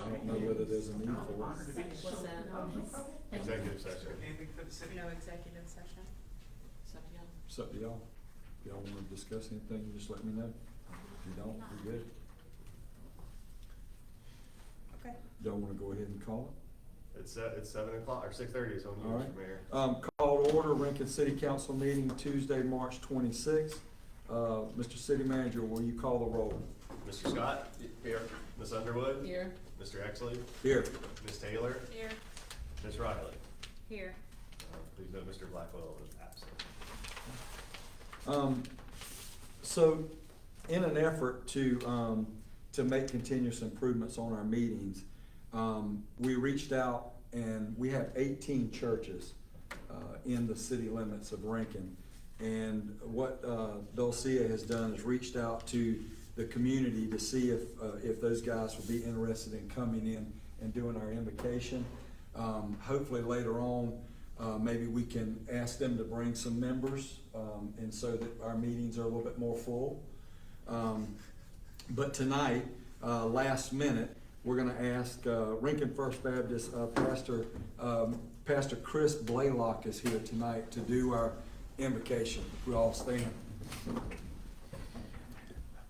I don't know whether there's a need for it. What's that? Executive session. Anything for the city? No executive session? It's up to y'all. It's up to y'all. If y'all wanna discuss anything, just let me know. If you don't, we're good. Okay. Y'all wanna go ahead and call it? It's 7 o'clock, or 6:30, so All I'm right. Mayor. Call to order, Rankin City Council meeting Tuesday, March 26th. Mr. City Manager, will you call the roll? Mr. Scott? Here. Ms. Underwood? Here. Mr. Exley? Here. Ms. Taylor? Here. Ms. Riley? Here. Please note Mr. Blackwell is absent. So, in an effort to make continuous improvements on our meetings, we reached out and we have 18 churches in the city limits of Rankin. And what Dulcia has done is reached out to the community to see if those guys would be interested in coming in and doing our invocation. Hopefully later on, maybe we can ask them to bring some members, and so that our meetings are a little bit more full. But tonight, last minute, we're gonna ask Rankin First Baptist Pastor Chris Blaylock is here tonight to do our invocation. We all stand.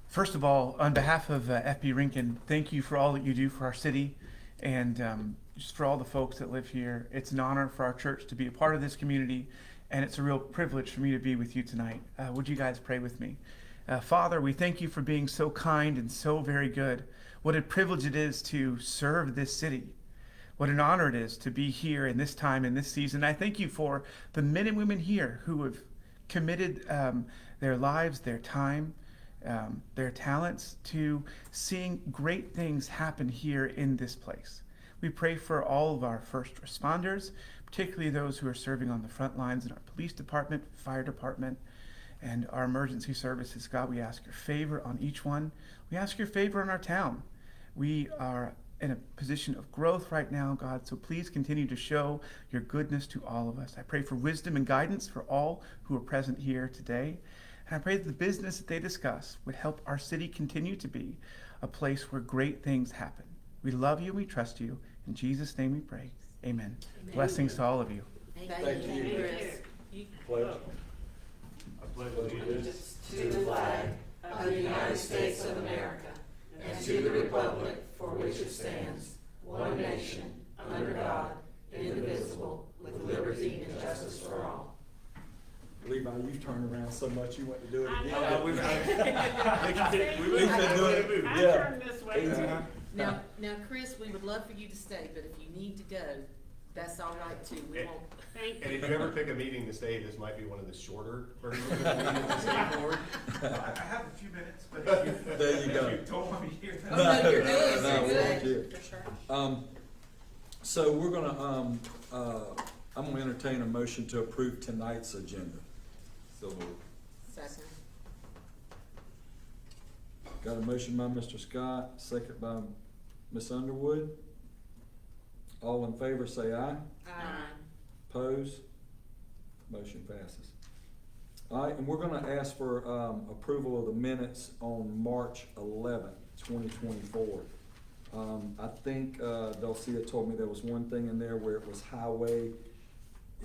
First of all, on behalf of FB Rankin, thank you for all that you do for our city and just for all the folks that live here. It's an honor for our church to be a part of this community, and it's a real privilege for me to be with you tonight. Would you guys pray with me? Father, we thank you for being so kind and so very good. What a privilege it is to serve this city. What an honor it is to be here in this time, in this season. I thank you for the men and women here who have committed their lives, their time, their talents to seeing great things happen here in this place. We pray for all of our first responders, particularly those who are serving on the front lines in our police department, fire department, and our emergency services. God, we ask your favor on each one. We ask your favor on our town. We are in a position of growth right now, God, so please continue to show your goodness to all of us. I pray for wisdom and guidance for all who are present here today. And I pray that the business that they discuss would help our city continue to be a place where great things happen. We love you, we trust you. In Jesus' name we pray. Amen. Amen. Blessings to all of you. Thank you. Chris. Pledge. I pledge allegiance To the flag of the United States of America and to the republic for which it stands, one nation, under God, indivisible, with liberty and justice for all. Levi, you've turned around so much, you want to do it again. I know, we've He's been doing it. I Yeah. turn this way. Now, Chris, we would love for you to stay, but if you need to go, that's all right too. We won't. Thank And you. if you ever pick a meeting to stay, this might be one of the shorter versions of the meetings to stay for. I have a few minutes, but if There you go. you don't want me here, Oh, no, you're good. No, You're we good. want you. For sure. So we're gonna, I'm gonna entertain a motion to approve tonight's agenda. So moved. Second. Got a motion by Mr. Scott, second by Ms. Underwood. All in favor say aye. Aye. Opposed? Motion passes. All right, and we're gonna ask for approval of the minutes on March 11th, 2024. I think Dulcia told me there was one thing in there where it was highway,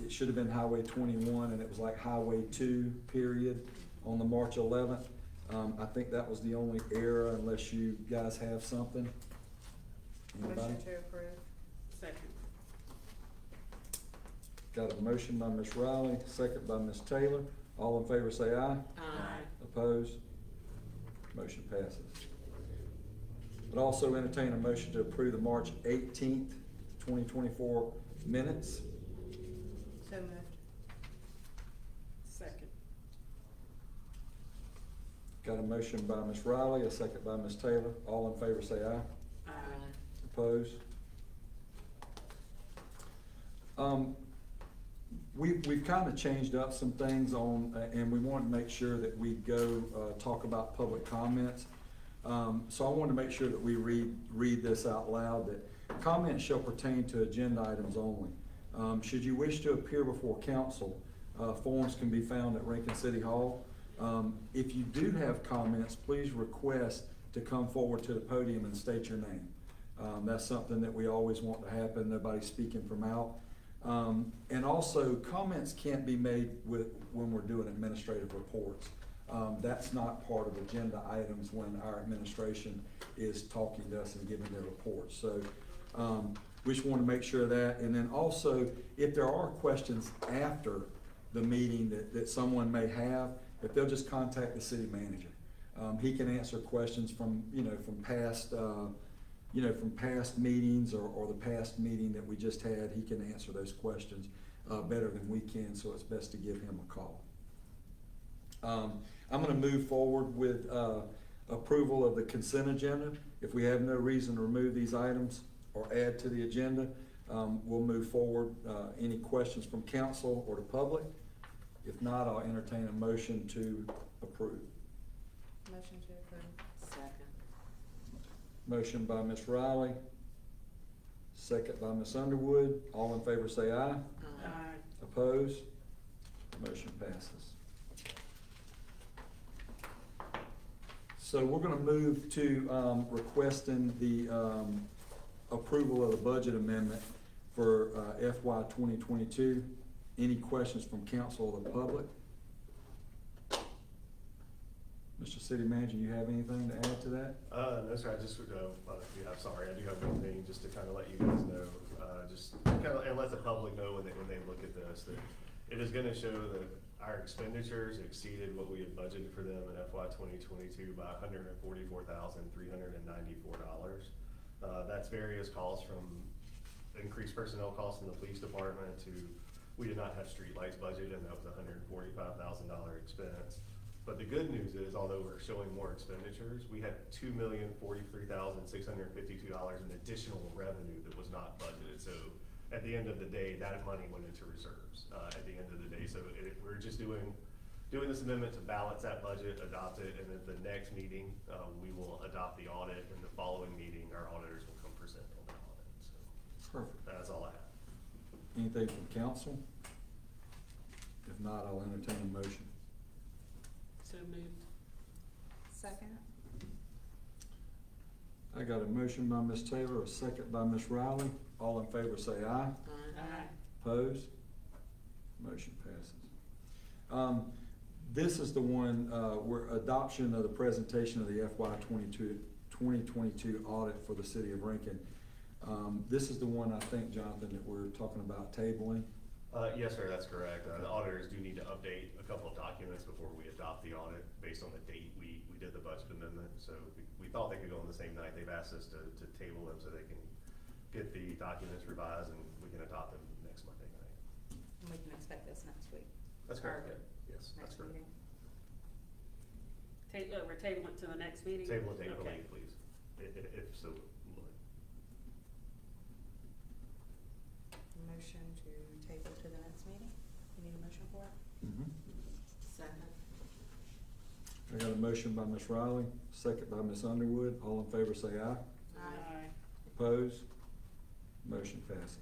it should have been Highway 21, and it was like Highway 2, period, on the March 11th. I think that was the only error, unless you guys have something. Anybody? Motion to approve. Second. Got a motion by Ms. Riley, second by Ms. Taylor. All in favor say aye. Aye. Opposed? Motion passes. But also entertain a motion to approve the March 18th, 2024 minutes. So moved. Second. Got a motion by Ms. Riley, a second by Ms. Taylor. All in favor say aye. Aye. Opposed? We've kind of changed up some things on, and we wanted to make sure that we go talk about public comments. So I wanted to make sure that we read this out loud, that comments shall pertain to agenda items only. Should you wish to appear before council, forms can be found at Rankin City Hall. If you do have comments, please request to come forward to the podium and state your name. That's something that we always want to happen, nobody speaking from out. And also, comments can't be made when we're doing administrative reports. That's not part of agenda items when our administration is talking to us and giving their reports. So, we just want to make sure of that. And then also, if there are questions after the meeting that someone may have, if they'll just contact the city manager. He can answer questions from past, from past meetings or the past meeting that we just had. He can answer those questions better than we can, so it's best to give him a call. I'm gonna move forward with approval of the consent agenda. If we have no reason to remove these items or add to the agenda, we'll move forward. Any questions from council or the public? If not, I'll entertain a motion to approve. Motion to approve. Second. Motion by Ms. Riley, second by Ms. Underwood. All in favor say aye. Aye. Opposed? Motion passes. So we're gonna move to requesting the approval of the budget amendment for FY 2022. Any questions from council or the public? Mr. City Manager, you have anything to add to that? No, sir, I just, I'm sorry, I do have one thing, just to kind of let you guys know, just kind of, and let the public know when they look at this, that it is gonna show that our expenditures exceeded what we had budgeted for them in FY 2022 by $144,394. That's various costs, from increased personnel costs in the police department to, we did not have streetlights budgeted, and that was a $145,000 expense. But the good news is, although we're showing more expenditures, we had $2,043,652 in additional revenue that was not budgeted. So at the end of the day, that money went into reserves at the end of the day. So we're just doing this amendment to balance that budget, adopt it, and at the next meeting, we will adopt the audit, and the following meeting, our auditors will come present on the audit. So Perfect. that's all I have. Anything from council? If not, I'll entertain a motion. So moved. Second. I got a motion by Ms. Taylor, a second by Ms. Riley. All in favor say aye. Aye. Opposed? Motion passes. This is the one, where adoption of the presentation of the FY 2022 audit for the city of Rankin. This is the one, I think, Jonathan, that we're talking about tabling. Yes, sir, that's correct. The auditors do need to update a couple of documents before we adopt the audit based on the date we did the budget amendment. So we thought they could go on the same night. They've asked us to table them so they can get the documents revised and we can adopt them next Monday night. We can expect this next week. That's correct. Or Yes, that's next correct. meeting. We're tabling it to the next meeting? Table the date, Okay. please, if so. would. Motion to table to the next meeting. You need a motion for it? Second. I got a motion by Ms. Riley, second by Ms. Underwood. All in favor say aye. Aye. Opposed? Motion passes.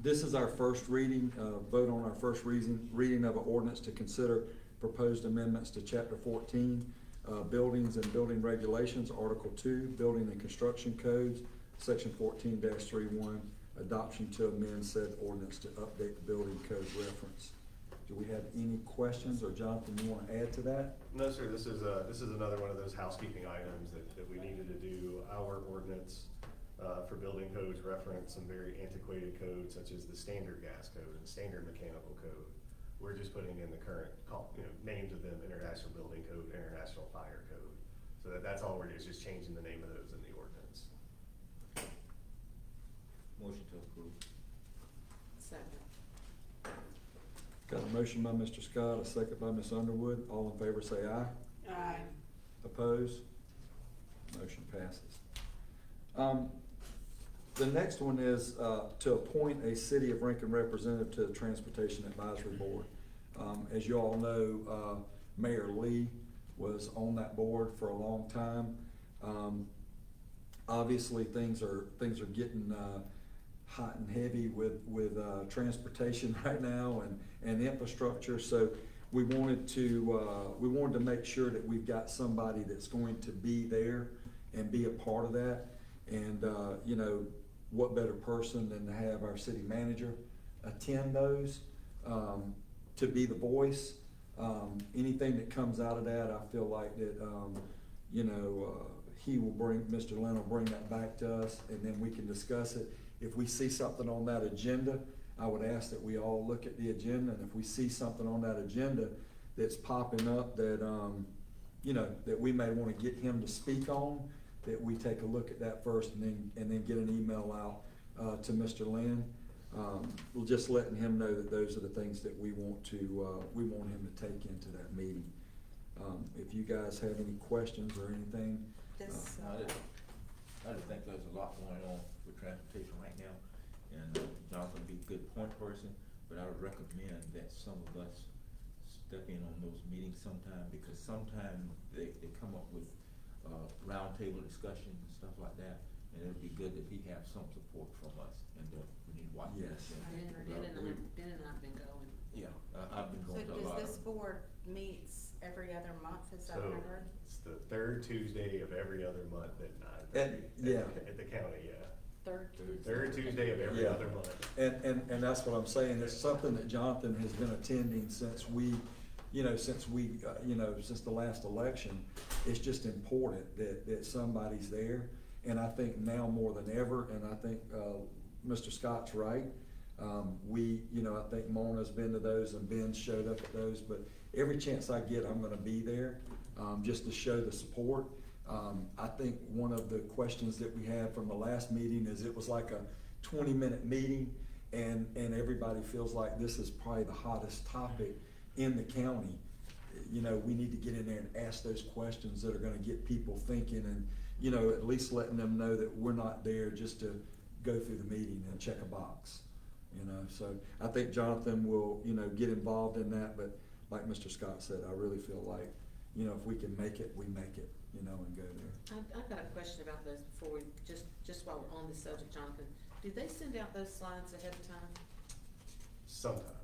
This is our first reading, vote on our first reading of an ordinance to consider proposed amendments to Chapter 14, Buildings and Building Regulations, Article 2, Building and Construction Codes, Section 14-31, adoption to amend said ordinance to update the building code reference. Do we have any questions, or Jonathan, you want to add to that? No, sir, this is another one of those housekeeping items that we needed to do. Our ordinance for building codes reference some very antiquated codes such as the standard gas code and standard mechanical code. We're just putting in the current names of them: International Building Code, International Fire Code. So that's all we're doing, is just changing the name of those in the ordinance. Motion to approve. Second. Got a motion by Mr. Scott, a second by Ms. Underwood. All in favor say aye. Aye. Opposed? Motion passes. The next one is to appoint a City of Rankin representative to the Transportation Advisory Board. As you all know, Mayor Lee was on that board for a long time. Obviously, things are getting hot and heavy with transportation right now and infrastructure. So we wanted to make sure that we've got somebody that's going to be there and be a part of that. And, you know, what better person than to have our city manager attend those, to be the voice. Anything that comes out of that, I feel like that, you know, Mr. Lynn will bring that back to us, and then we can discuss it. If we see something on that agenda, I would ask that we all look at the agenda, and if we see something on that agenda that's popping up that, you know, that we may wanna get him to speak on, that we take a look at that first and then get an email out, to Mr. Lynn. We're just letting him know that those are the things that we want him to take into that meeting. If you guys have any questions or anything, This, I just think there's a lot going on with transportation right now, and Jonathan would be a good point person, but I would recommend that some of us step in on those meetings sometime, because sometimes they come up with roundtable discussions and stuff like that, and it'd be good if he have some support from us, and we need to watch that. Yes. Ben and I've been going. Yeah, I've been so going to a lot does of. this board meets every other month, is that So, what I heard? it's the third Tuesday of every other month at 9:30. Yeah. At the county, yeah. Third Tuesday. Third Tuesday of every Yeah. other month. and that's what I'm saying, it's something that Jonathan has been attending since since the last election. It's just important that somebody's there, and I think now more than ever, and I think, Mr. Scott's right. I think Mona's been to those and Ben showed up at those, but every chance I get, I'm gonna be there, just to show the support. I think one of the questions that we had from the last meeting is it was like a 20-minute meeting, and everybody feels like this is probably the hottest topic in the county. You know, we need to get in there and ask those questions that are gonna get people thinking, and, you know, at least letting them know that we're not there just to go through the meeting and check a box, you know. So I think Jonathan will, you know, get involved in that, but like Mr. Scott said, I really feel like, you know, if we can make it, we make it, you know, and go there. I've got a question about those before we, just while we're on this subject, Jonathan. Do they send out those slides ahead of time? Sometimes.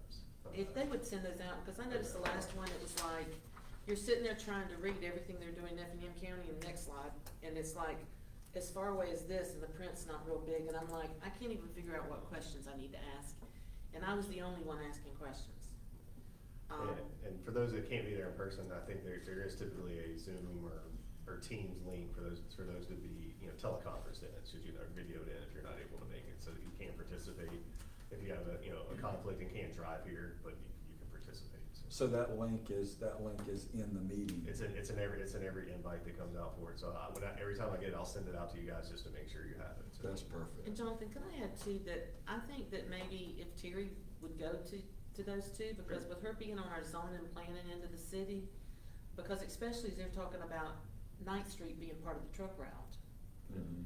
If they would send those out, because I noticed the last one, it was like, you're sitting there trying to read everything they're doing in Effingham County, and the next slide, and it's like, as far away as this, and the print's not real big, and I'm like, I can't even figure out what questions I need to ask. And I was the only one asking questions. And for those that can't be there in person, I think there is typically a Zoom or Teams link for those to be, you know, teleconferenced in, should you know, videoed in if you're not able to make it, so that you can participate. If you have a conflict and can't drive here, but you can participate. So that link is in the meeting. It's in every invite that comes out for it, so every time I get it, I'll send it out to you guys just to make sure you have it. So. That's perfect. And Jonathan, can I add too, that I think that maybe if Terry would go to those two, because with her being on our zoning and planning end of the city, because especially as they're talking about 9th Street being part of the truck route. Mhm.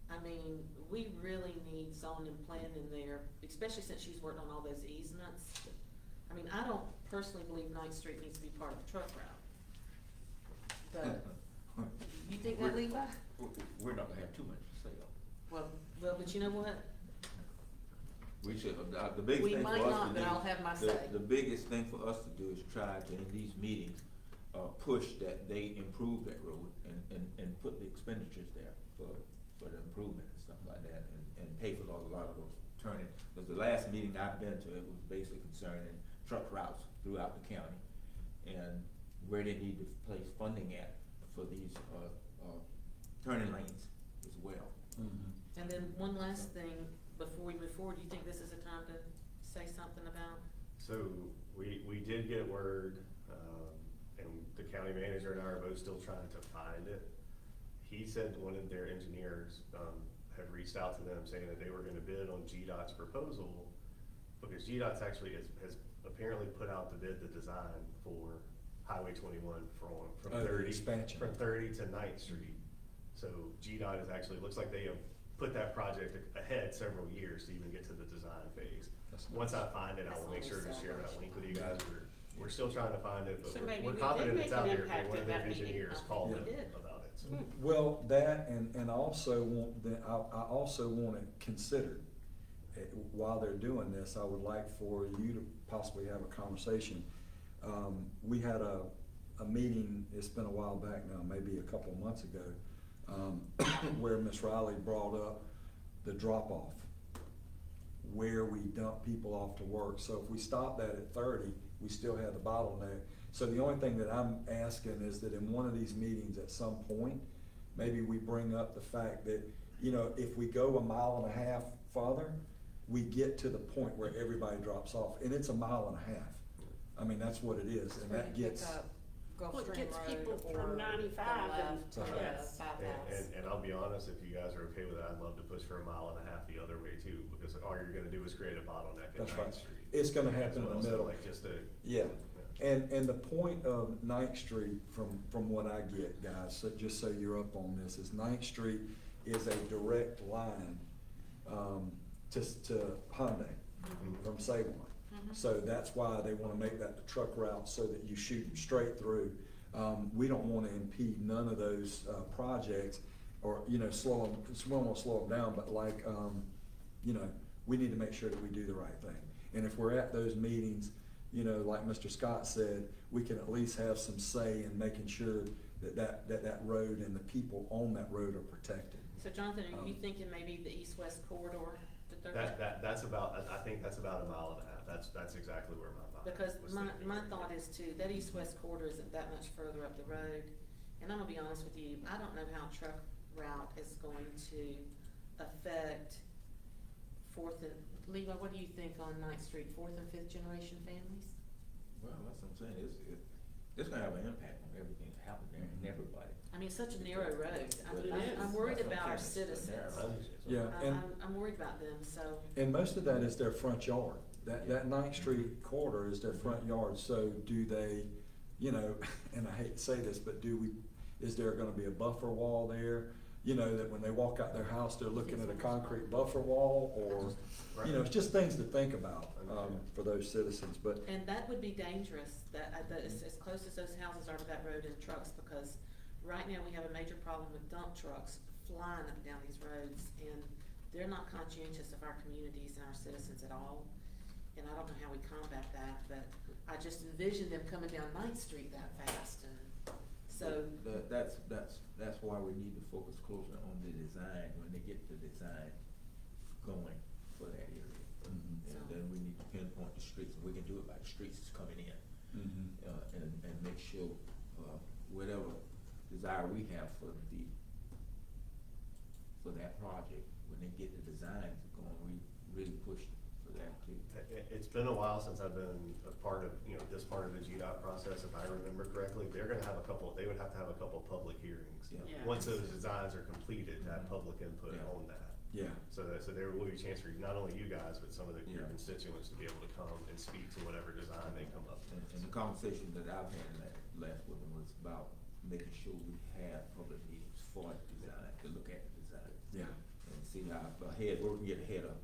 I mean, we really need zoning and planning in there, especially since she's worked on all those easements. I mean, I don't personally believe 9th Street needs to be part of the truck route. But, you think that, Levi? We're not gonna have too much to say on. Well, but you know what? We should, the biggest We thing for might us to not, do. but I'll have my say. The biggest thing for us to do is try to, in these meetings, push that they improve that road and put the expenditures there for the improvement and stuff like that, and pay for a lot of those turning. Because the last meeting I've been to, it was basically concerning truck routes throughout the county, and where they need to place funding at for these, turning lanes as well. Mhm. And then one last thing, before we move forward, do you think this is a time to say something about? So we did get word, and the county manager and I are both still trying to find it. He said one of their engineers had reached out to them saying that they were gonna bid on GDOT's proposal, because GDOT's actually has apparently put out to bid the design for Highway 21 from Oh, the 30 expansion. from 30 to 9th Street. So GDOT is actually, looks like they have put that project ahead several years to even get to the design phase. That's Once nice. I find it, I will make That's sure to nice. share that link with you guys. We're still trying to find it, but So maybe we're we confident did it's make out an there, impact but one at of their that meeting. engineers I called think we them did. about it. So. Well, that, and I also want it considered, while they're doing this, I would like for you to possibly have a conversation. We had a meeting, it's been a while back now, maybe a couple of months ago, where Ms. Riley brought up the drop-off, where we dump people off to work. So if we stop that at 30, we still have the bottleneck. So the only thing that I'm asking is that in one of these meetings at some point, maybe we bring up the fact that, you know, if we go 1.5 miles farther, we get to the point where everybody drops off, and it's 1.5 miles. I mean, that's what it is, and that gets. Gulf Well, it Stream gets Road people or from 95 the and- left to the yes. bypass. And I'll be honest, if you guys are okay with that, I'd love to push for 1.5 miles the other way too, because all you're gonna do is create a bottleneck at That's Ninth right. Street. It's gonna as happen in well. the So, middle. like, just a. Yeah, and the point of Ninth Street, from what I get, guys, so just so you're up on this, is Ninth Street is a direct line, to Hyundai from Sablon. So that's why they wanna make that the truck route, so that you shoot them straight through. We don't wanna impede none of those, projects, or, you know, slow them, we don't wanna slow them down, but like, you know, we need to make sure that we do the right thing. And if we're at those meetings, you know, like Mr. Scott said, we can at least have some say in making sure that road and the people on that road are protected. So Jonathan, are you thinking maybe the east-west corridor, the third? That's about, I think that's about 1.5 miles. That's exactly where my mind Because was my thinking. thought is too, that east-west corridor isn't that much further up the road. And I'm gonna be honest with you, I don't know how truck route is going to affect fourth and, Levi, what do you think on Ninth Street, fourth and fifth generation families? Well, that's what I'm saying, it's gonna have an impact on everything that happened there and everybody. I mean, it's such a narrow road. It is. I'm worried That's what about I'm our saying, it's so citizens. narrow. Yeah, and, I'm worried about them, so. and most of that is their front yard. That Ninth Street corridor is their front yard, so do they, you know, and I hate to say this, but is there gonna be a buffer wall there? You know, that when they walk out their house, they're looking at a concrete buffer wall, or, you know, it's just things to think about, for those citizens, but. And that would be dangerous, that as close as those houses are to that road and trucks, because right now we have a major problem with dump trucks flying up and down these roads, and they're not conscientious of our communities and our citizens at all. And I don't know how we combat that, but I just envision them coming down Ninth Street that fast, and so. That's why we need to focus closer on the design, when they get the design going for that area. Mhm. And then we need to pinpoint the streets, and we can do it by the streets that's coming in. And make sure, whatever desire we have for that project, when they get the designs going, we really push for that too. It's been a while since I've been a part of, you know, this part of the GDOT process, if I remember correctly. They would have to have a couple public hearings. Yeah. Yeah. Once those designs are completed, to have public input Yeah. on that. Yeah. So there will be a chance for not only you guys, but some of your Yeah. constituents to be able to come and speak to whatever design they come up with. And the conversation that I've had last with them was about making sure we have public meetings for the design, to look at the design. Yeah. And see how where we can get ahead of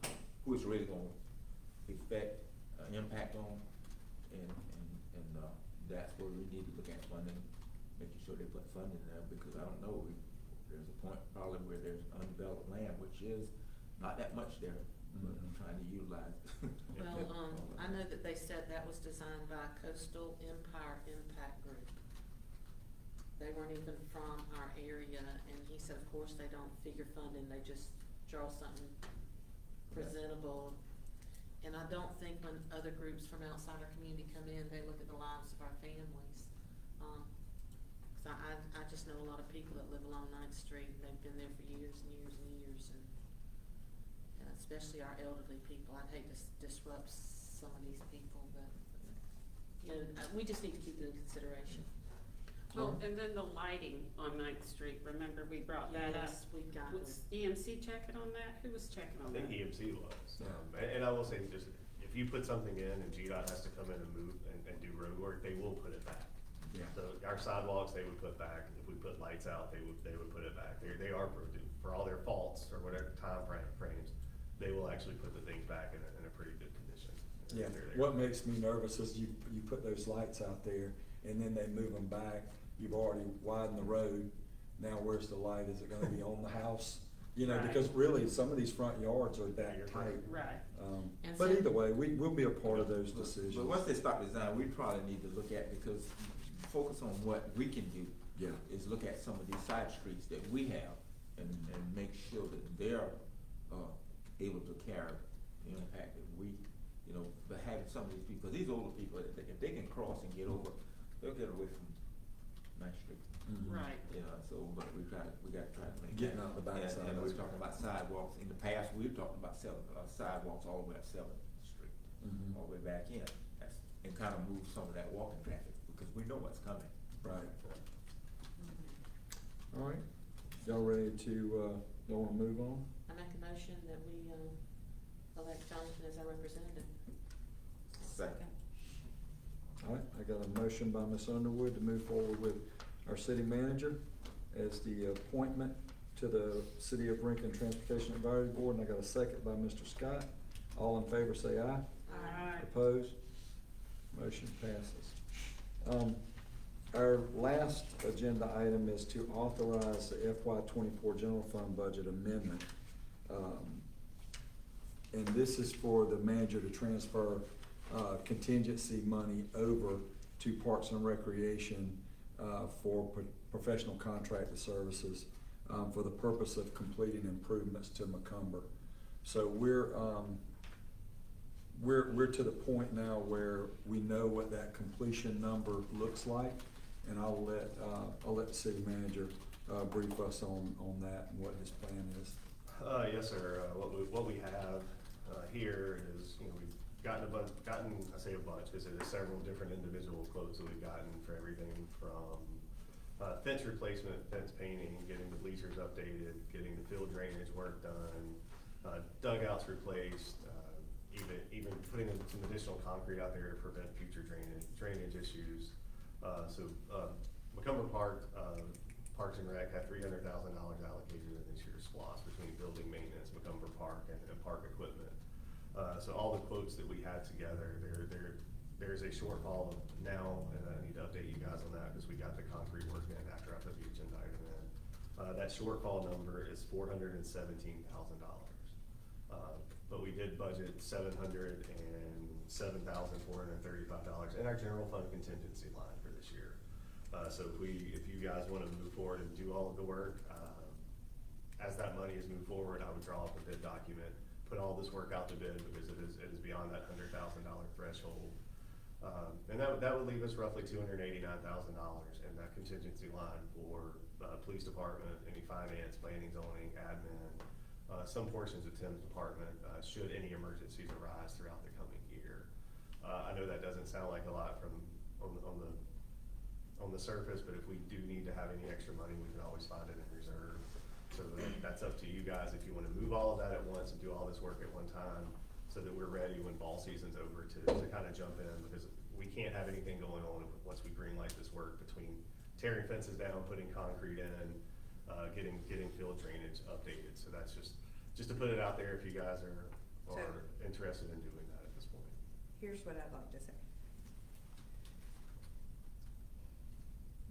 who it's really gonna impact on, and that's where we need to look at funding, making sure they put funding there, because I don't know, there's a point probably where there's undeveloped land, which is not that much there, but I'm trying to utilize. Well, I know that they said that was designed by Coastal Empire Impact Group. They weren't even from our area, and he said, of course, they don't figure funding, they just draw something presentable. And I don't think when other groups from outside our community come in, they look at the lives of our families. 'Cause I just know a lot of people that live along Ninth Street, and they've been there for years and years and years, and especially our elderly people. I'd hate to disrupt some of these people, but, you know, we just need to keep it in consideration. Well, and then the lighting on Ninth Street, remember we brought that up? Yes, we've got Was it. EMC checking on that? Who was checking I on that? think EMC was. Yeah. And I will say, just, if you put something in and GDOT has to come in and move and do road work, they will put it back. Yeah. So our sidewalks, they would put back. If we put lights out, they would put it back. They are, for all their faults or whatever frames, they will actually put the things back in a pretty good condition. Yeah, They're there. what makes me nervous is you put those lights out there, and then they move them back, you've already widened the road, now where's the light, is it gonna be on the house? You know, Right. because really, some of these front yards are that You're tight. Right. And But so- either way, we'll be a part of those decisions. But once they start design, we probably need to look at, because focus on what we can do Yeah. is look at some of these side streets that we have and make sure that they're, able to carry the impact that we, you know, but having some of these people, these older people, if they can cross and get over, they'll get away from Ninth Street. Mhm. Right. Yeah, so, but we gotta try to make. Getting that. out the backside. And we're talking about sidewalks, in the past, we were talking about sidewalks all the way up Seventh Street, Mhm. all the way back in. That's, and kind of move some of that walking traffic, because we know what's coming. Right. All right, y'all ready to, y'all wanna move on? I make a motion that we, elect Jonathan as our representative. Second. All right, I got a motion by Ms. Underwood to move forward with our city manager as the appointment to the City of Rankin Transportation Advisory Board, and I got a second by Mr. Scott. All in favor, say aye. Aye. Opposed? Motion passes. Our last agenda item is to authorize the FY '24 general fund budget amendment. And this is for the manager to transfer contingency money over to Parks and Recreation for professional contracted services for the purpose of completing improvements to Macomber. So we're to the point now where we know what that completion number looks like, and I'll let the city manager brief us on that and what his plan is. Yes, sir. What we have here is, you know, we've gotten I say a bunch, because there's several different individual quotes that we've gotten for everything from fence replacement, fence painting, getting the bleachers updated, getting the field drainage work done, dugouts replaced, even putting in some additional concrete out there to prevent future drainage issues. Macomber Park, Parks and Rec had $300,000 allocated in this year's SPOS between building maintenance, Macomber Park, and park equipment. So all the quotes that we had together, there's a shortfall now, and I need to update you guys on that because we got the concrete work in after I put the agenda item in. That shortfall number is $417,000. But we did budget $707,435 in our general fund contingency line for this year. So if you guys wanna move forward and do all of the work, as that money is moved forward, I would draw up a bid document, put all this work out to bid because it is beyond that $100,000 threshold. And that would leave us roughly $289,000 in that contingency line for, police department, any finance, planning, zoning, admin, some portions of Tim's department, should any emergencies arise throughout the coming year. I know that doesn't sound like a lot on the surface, but if we do need to have any extra money, we can always find it in reserve. So that's up to you guys if you wanna move all of that at once and do all this work at one time, so that we're ready when fall season's over to kinda jump in, because we can't have anything going on once we greenlight this work between tearing fences down, putting concrete in, getting field drainage updated. So that's just to put it out there if you guys are interested in doing that at this point. Here's what I'd like to say.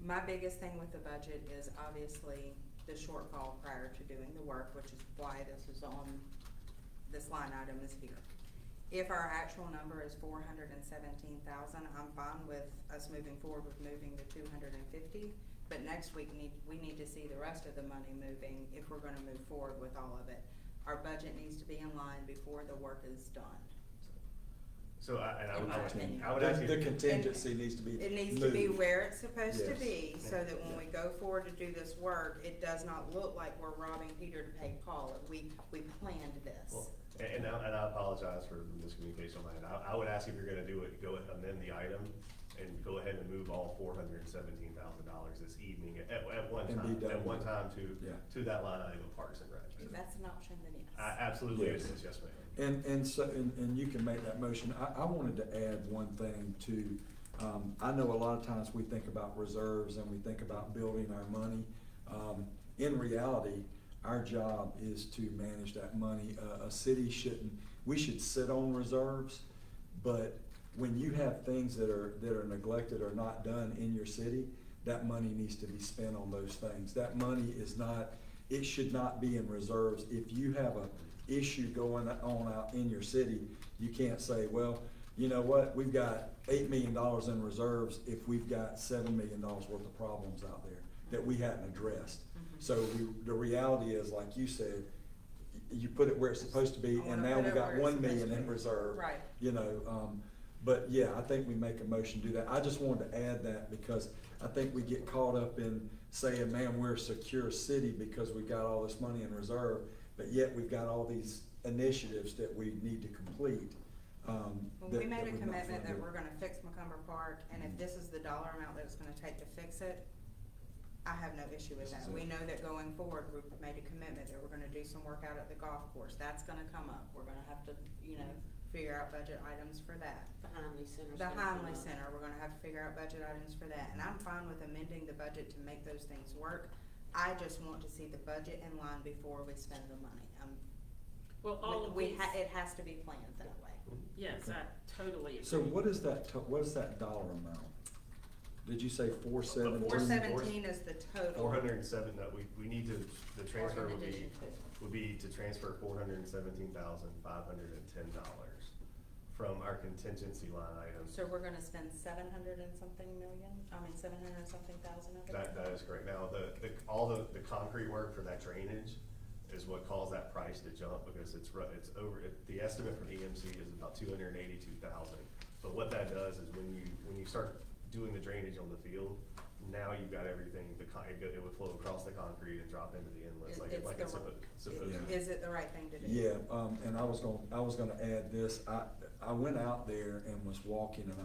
My biggest thing with the budget is obviously the shortfall prior to doing the work, which is why this line item is here. If our actual number is $417,000, I'm fine with us moving forward with moving the $250. But next week, we need to see the rest of the money moving if we're gonna move forward with all of it. Our budget needs to be in line before the work is done. So I In my opinion. would ask you. The contingency needs to be It needs to be moved. where it's supposed to Yes. be, so that when we go forward to do this work, it does not look like we're robbing Peter to pay Paul. We planned this. Well, and I apologize for the miscommunication on my end. I would ask if you're gonna do it, go ahead and amend the item and go ahead and move all $417,000 this evening at one And be time, done at one with it. time Yeah. to that line item of Parks and Rec. If that's an option, then yes. Absolutely, it Yes. is, yes, ma'am. And you can make that motion. I wanted to add one thing to, I know a lot of times we think about reserves and we think about building our money. In reality, our job is to manage that money. A city we should sit on reserves, but when you have things that are neglected or not done in your city, that money needs to be spent on those things. That money it should not be in reserves. If you have a issue going on out in your city, you can't say, well, you know what, we've got $8 million in reserves if we've got $7 million worth of problems out there. that we hadn't addressed. Mhm. So the reality is, like you said, you put it where it's supposed to be, I and wanna now put we it got where it's 1 million supposed to in be. reserve. Right. You know, but yeah, I think we make a motion to do that. I just wanted to add that because I think we get caught up in saying, man, we're a secure city because we've got all this money in reserve, but yet we've got all these initiatives that we need to complete. Well, that- we made that a we've not commitment that funded. we're gonna fix Macomber Park, and if this is the dollar amount that it's gonna take to fix it, I have no issue with This that. is We it. know that going forward, we've made a commitment that we're gonna do some work out at the golf course. That's gonna come up. We're gonna have to, figure out budget items for that. The Heinley Center's The gonna come Heinley up. Center, we're gonna have to figure out budget items for that, and I'm fine with amending the budget to make those things work. I just want to see the budget in line before we spend the money. Well, all of these, It has to be planned that way. yes, I totally agree. So what is that dollar amount? Did you say 417? 417 is the total. 407, no, we need to, the transfer Or in would be, addition to. would be to transfer $417,510 from our contingency line items. So we're gonna spend 700 and something million, 700 and something thousand of it? That is correct. Now, all the concrete work for that drainage is what caused that price to jump, because it's over, the estimate from EMC is about 282,000. But what that does is when you start doing the drainage on the field, now you've got everything, it would flow across the concrete and drop into the inlets like it's supposed to. Yeah. Is it the right thing to do? Yeah, and I was gonna add this, I went out there and was walking and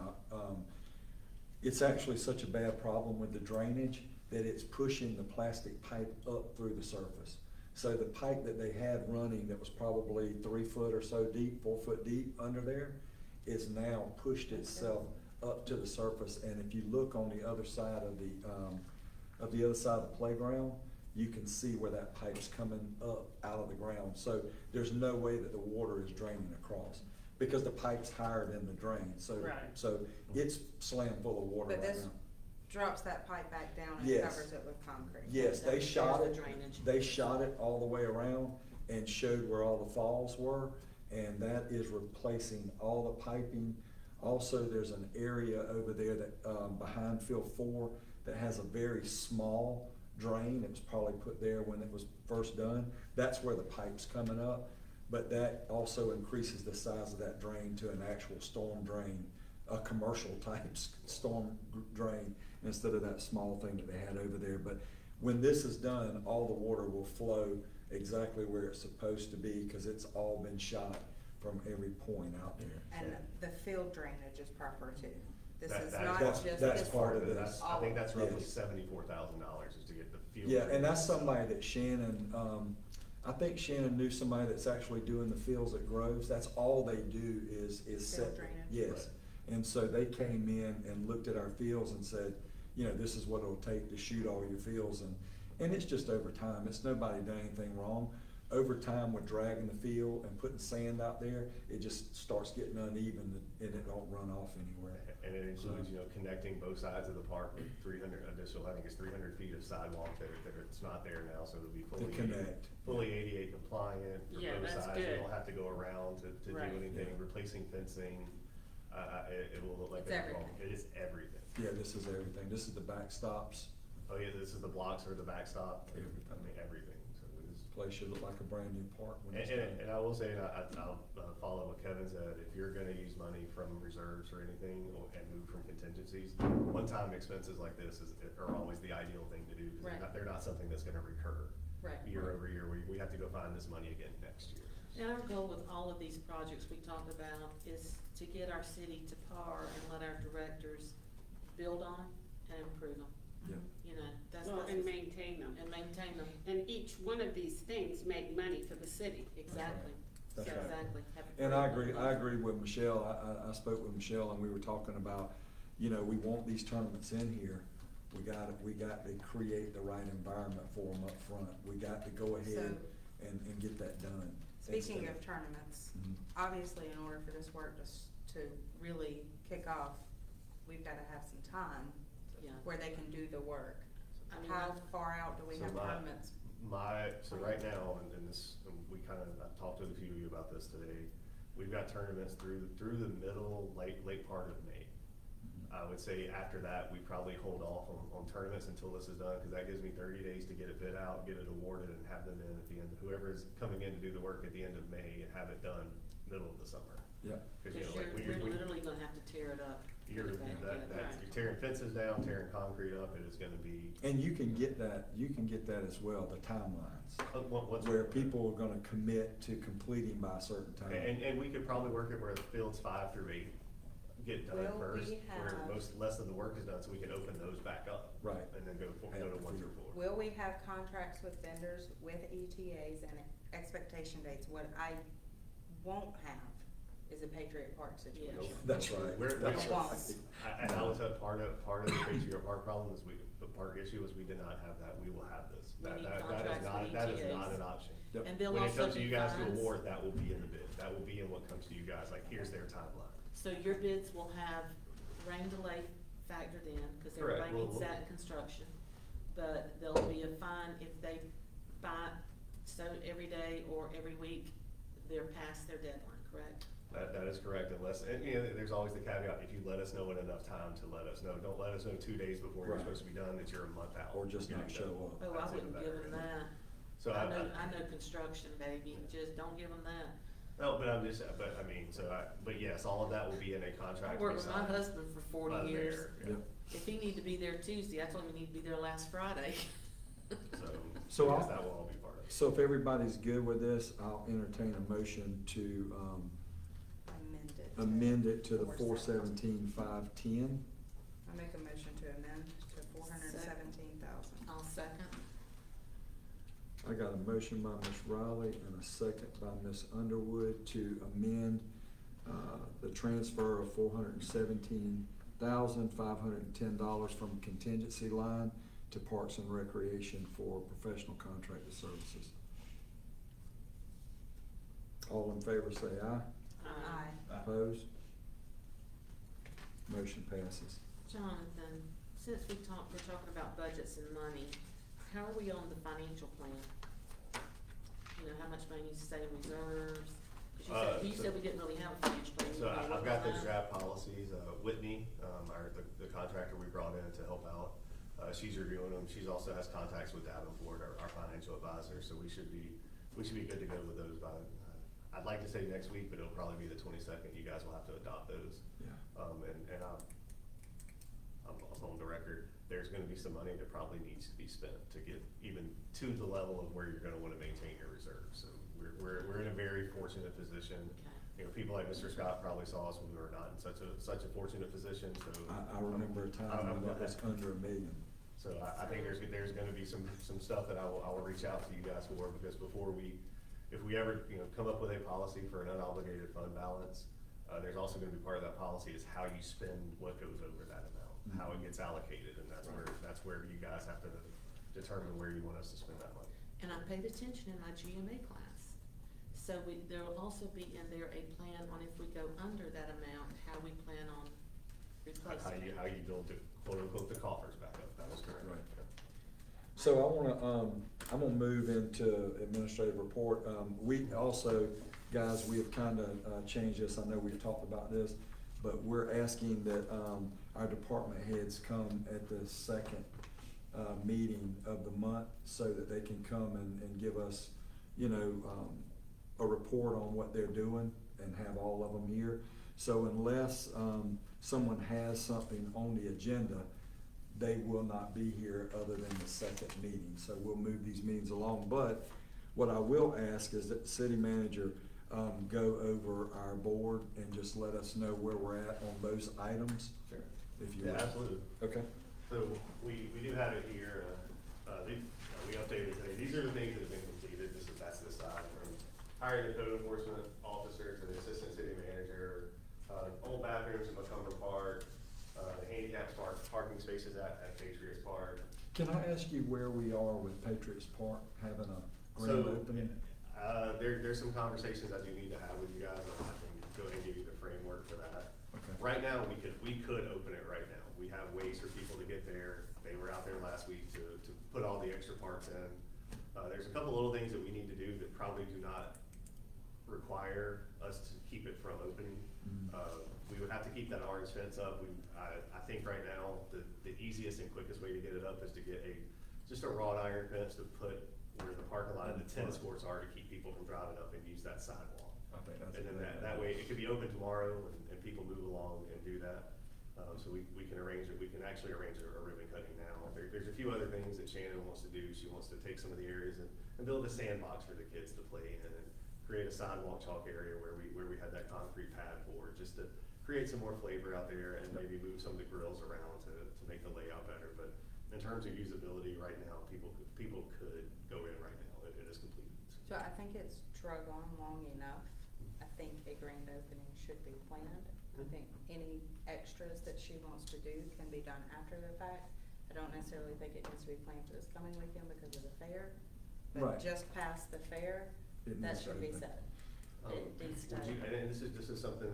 it's actually such a bad problem with the drainage that it's pushing the plastic pipe up through the surface. So the pipe that they had running that was probably 3 foot or so deep, 4 foot deep under there, is now pushed itself up to the surface. And if you look on the other side of the other side of the playground, you can see where that pipe's coming up out of the ground. So there's no way that the water is draining across, because the pipe's higher than the drain. So, Right. so it's slammed full of water But right this now. drops that pipe back down and Yes. covers it with concrete. Yes, they There's shot the it, drainage. they shot it all the way around and showed where all the falls were, and that is replacing all the piping. Also, there's an area over there that, behind field 4, that has a very small drain. It was probably put there when it was first done. That's where the pipe's coming up, but that also increases the size of that drain to an actual storm drain, a commercial type storm drain, instead of that small thing that they had over there. But when this is done, all the water will flow exactly where it's supposed to be, because it's all been shot from every point out there. And the field drainage is proper too. This That- is that- not that's- just. that's this part of part. this. I think that's roughly Yes. $74,000 is to get the field. Yeah, and that's drainage. somebody that Shannon, I think Shannon knew somebody that's actually doing the fields at Groves. That's all they do is set. Field drainage. Yes, and so they came in and looked at our fields and said, this is what it'll take to shoot all your fields, and it's just over time. It's nobody done anything wrong. Over time, with dragging the field and putting sand out there, it just starts getting uneven and it don't run off anywhere. And it includes, connecting both sides of the park with 300 additional, I think it's 300 feet of sidewalk that it's not there now, so it'll be To connect. fully ADA compliant for Yeah, both that's sides. You good. don't have to go around to do Right. anything, Yeah. replacing fencing, it will look like. It's everything. It is everything. Yeah, this is everything. This is the backstops. Oh yeah, this is the blocks or the backstop, Everything. everything, so it is. Place should look like a brand new park when it's And done. I will say, and I'll follow what Kevin said, if you're gonna use money from reserves or anything and move from contingencies, one-time expenses like this are always the ideal thing to do, because Right. they're not something that's gonna recur Right. year over year, we have to go find this money again next year. And our goal with all of these projects we talk about is to get our city to par and let our directors build on and improve them. Yeah. That's. Well, and maintain them. And maintain them, And each one of these things make money for the city. exactly. That's So- right. Exactly. Have a And great I month. agree with Michelle. I spoke with Michelle and we were talking about, we want these tournaments in here. We got to create the right environment for them up front. We got to go ahead and get that done. Speaking Instead of tournaments, Mhm. obviously in order for this work to really kick off, we've gotta have some time Yeah. where they can do the work. I mean, How far out do we So have my- tournaments? So right now, and this, I've talked to a few of you about this today, we've got tournaments through the middle, late part of May. I would say after that, we probably hold off on tournaments until this is done, cause that gives me 30 days to get it bid out, get it awarded, and have them in at the end, whoever is coming in to do the work at the end of May, and have it done middle of the summer. Yeah, Cause Cause like, you're literally gonna have to tear it up. you're, put it back in. Right. you're tearing fences down, tearing concrete up, it is gonna be. and you can get that as well, the timelines, What's where people are gonna commit to completing by a certain time. And we could probably work it where the fields 5 through 8 get done Will first, we where have- less of the work is done, so we can open those back up. Right. And then go to 1 through 4. Will we have contracts with vendors, with ETAs and expectation dates? What I won't have is a Patriot Park situation. That's right. That's right. And I will tell part of the Patriot Park problem is the park issue is we did not have that, we will have this. We need That is contracts with that is ETAs. not an option. Yep. And they'll When it also comes to be you guys to fines. award, that will be in the bid, that will be in what comes to you guys, like, here's their timeline. So your bids will have rain delay factored in, cause Correct. everybody needs that in construction. But there'll be a fine if they buy so every day or every week, they're past their deadline, correct? That is correct, unless, and you know, there's always the caveat, if you let us know in enough time to let us know, don't let us know 2 days before you're Right. supposed to be done, that you're a month out. Or just not show up. Oh, I That's even wouldn't give better. them that. So I know construction, baby, just don't give them that. No, but I'm just, but I mean, but yes, all of that will be in a I contract. worked to be with my signed husband for by 40 the years. mayor, yeah. Yep. If he need to be there Tuesday, I told him he need to be there last Friday. So yes, I'll- that will all be part of it. So if everybody's good with this, I'll entertain a motion to, amend it to the 417,510. I make a motion to amend to 417,000. I'll second. I got a motion by Ms. Riley and a second by Ms. Underwood to amend, the transfer of $417,510 from contingency line to Parks and Recreation for professional contracted services. All in favor say aye. Aye. Opposed? Motion passes. Jonathan, since we're talking about budgets and money, how are we on the financial plan? You know, how much money needs to stay in reserves? Cause you said we didn't really have a financial plan. So You were I've got working those on draft policies, Whitney, the contractor we brought in to help out, she's reviewing them, she's also has contacts with Davenport, our financial advisor, so we should be good to go with those by, I'd like to say next week, but it'll probably be the 22nd, you guys will have to adopt those. Yeah. And I'm on the record, there's gonna be some money that probably needs to be spent to get even to the level of where you're gonna wanna maintain your reserves. So we're in a very fortunate position. Okay. You know, people like Mr. Scott probably saw us when we were not in such a fortunate position, so. I remember a time when that was under $1 million. So I think there's gonna be some stuff that I will reach out to you guys for, because if we ever, you know, come up with a policy for an unobligated fund balance, there's also gonna be part of that policy is how you spend what goes over that amount, how it gets allocated, and that's where you guys have to determine where you want us to spend that money. And I paid attention in my GMA class. So there will also be in there a plan on if we go under that amount, how we plan on replacing it. How you build the, quote unquote, the coffers back up, that was correct. Right. So I'm gonna move into administrative report. We also, guys, we have kinda changed this. I know we've talked about this, but we're asking that, our department heads come at the second, meeting of the month so that they can come and give us, you know, a report on what they're doing and have all of them here. So unless, someone has something on the agenda, they will not be here other than the second meeting, so we'll move these meetings along. But what I will ask is that the city manager, go over our board and just let us know where we're at on those items, Sure. if you Yeah, will. absolutely. Okay, So we do have it here, we updated today, these are the things that have been completed, that's the side, from hiring a code enforcement officer to the assistant city manager, old bathrooms in Macomber Park, the handicap parking spaces at Patriots Park. can I ask you where we are with Patriots Park having a grand So, opening? there's some conversations I do need to have with you guys, I can go ahead and give you the framework for that. Okay. Right now, we could open it right now. We have ways for people to get there. They were out there last week to put all the extra parts in. There's a couple little things that we need to do that probably do not require us to keep it from opening. Mhm. We would have to keep that orange fence up. I think right now, the easiest and quickest way to get it up is to get just a wrought iron fence to put where the parking lot and the tennis courts are to keep people from driving up and use that sidewalk. I think that's. And then that way, it could be open tomorrow and people move along and do that. So we can arrange it, we can actually arrange a ribbon cutting now. There's a few other things that Shannon wants to do. She wants to take some of the areas and build a sandbox for the kids to play in and create a sidewalk chalk area where we had that concrete pad board, just to create some more flavor out there and maybe move some of the grills around to make the layout better. But in terms of usability right now, people could go in right now. It is complete. So I think it's drug on long enough. I think a grand opening should be planned. I think any extras that she wants to do can be done after the fact. I don't necessarily think it needs to be planned for this coming weekend because of the fair. Right. But just past the fair, It that needs should to be open. set. It needs to. And this is something